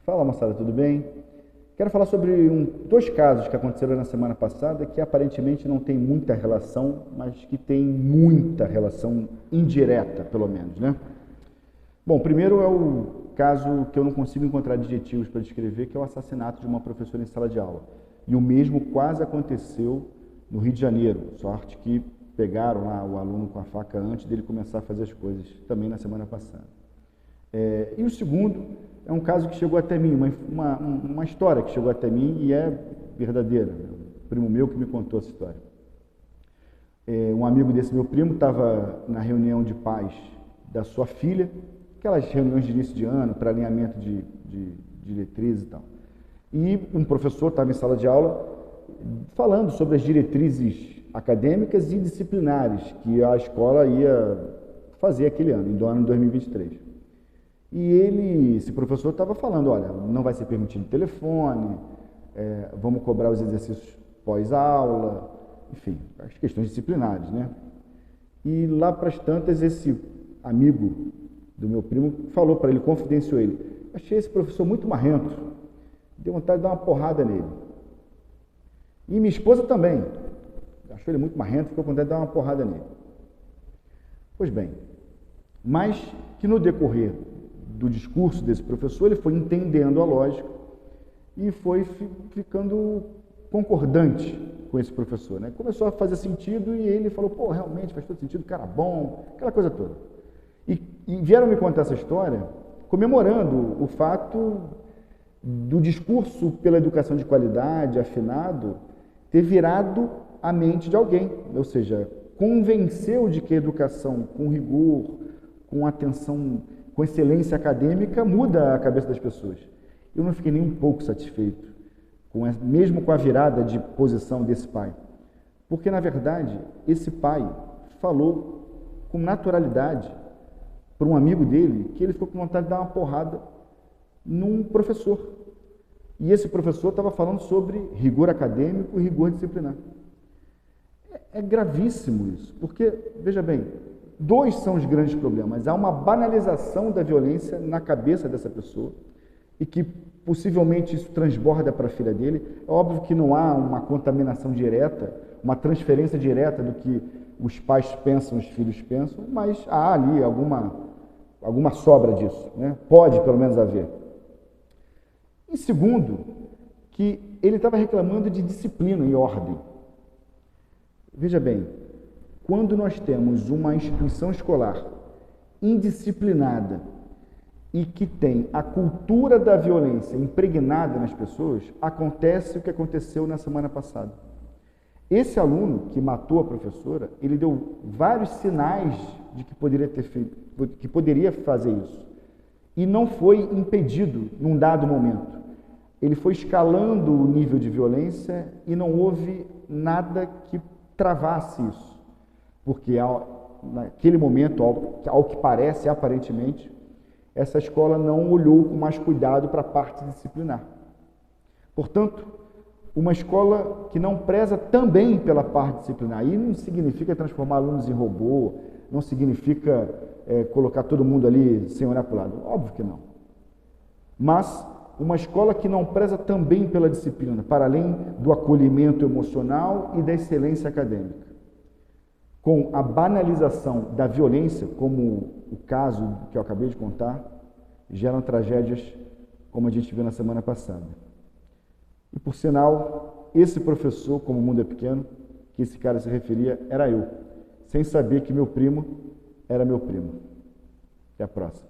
Fala, moçada, tudo bem? Quero falar sobre dois casos que aconteceram na semana passada que aparentemente não tem muita relação, mas que tem muita relação indireta, pelo menos, né? Bom, primeiro é o caso que eu não consigo encontrar adjetivos para descrever, que é o assassinato de uma professora em sala de aula. E o mesmo quase aconteceu no Rio de Janeiro, sorte que pegaram lá o aluno com a faca antes dele começar a fazer as coisas, também na semana passada. E o segundo é um caso que chegou até mim, uma história que chegou até mim e é verdadeira. Um primo meu que me contou essa história. Um amigo desse meu primo estava na reunião de pais da sua filha, aquelas reuniões de início de ano para alinhamento de diretrizes e tal. E um professor estava em sala de aula falando sobre as diretrizes acadêmicas e disciplinares que a escola ia fazer aquele ano, do ano 2023. E esse professor estava falando, olha, não vai ser permitido telefone, vamos cobrar os exercícios pós-aula, enfim, as questões disciplinares, né? E lá para as tantas, esse amigo do meu primo falou para ele, confidenciou ele, achei esse professor muito marrento, deu vontade de dar uma porrada nele. E minha esposa também, achou ele muito marrento, ficou com vontade de dar uma porrada nele. Pois bem, mas que no decorrer do discurso desse professor, ele foi entendendo a lógica e foi ficando concordante com esse professor, né? Começou a fazer sentido e ele falou, pô, realmente faz todo sentido, cara bom, aquela coisa toda. E vieram me contar essa história comemorando o fato do discurso pela educação de qualidade, afinado, ter virado a mente de alguém, ou seja, convenceu de que a educação com rigor, com atenção, com excelência acadêmica, muda a cabeça das pessoas. Eu não fiquei nem um pouco satisfeito, mesmo com a virada de posição desse pai. Porque, na verdade, esse pai falou com naturalidade para um amigo dele que ele ficou com vontade de dar uma porrada num professor. E esse professor estava falando sobre rigor acadêmico e rigor disciplinar. É gravíssimo isso, porque, veja bem, dois são os grandes problemas. Há uma banalização da violência na cabeça dessa pessoa e que possivelmente isso transborda para a filha dele. É óbvio que não há uma contaminação direta, uma transferência direta do que os pais pensam, os filhos pensam, mas há ali alguma sobra disso, né? Pode pelo menos haver. E segundo, que ele estava reclamando de disciplina e ordem. Veja bem, quando nós temos uma instituição escolar indisciplinada e que tem a cultura da violência impregnada nas pessoas, acontece o que aconteceu na semana passada. Esse aluno que matou a professora, ele deu vários sinais de que poderia fazer isso. E não foi impedido num dado momento. Ele foi escalando o nível de violência e não houve nada que travasse isso. Porque naquele momento, ao que parece, aparentemente, essa escola não olhou com mais cuidado para a parte disciplinar. Portanto, uma escola que não preza também pela parte disciplinar, aí não significa transformar alunos em robô, não significa colocar todo mundo ali sem olhar para o lado, óbvio que não. Mas uma escola que não preza também pela disciplina, para além do acolhimento emocional e da excelência acadêmica. Com a banalização da violência, como o caso que eu acabei de contar, geram tragédias como a gente viu na semana passada. E por sinal, esse professor, como o mundo é pequeno, que esse cara se referia, era eu, sem saber que meu primo era meu primo. Até a próxima.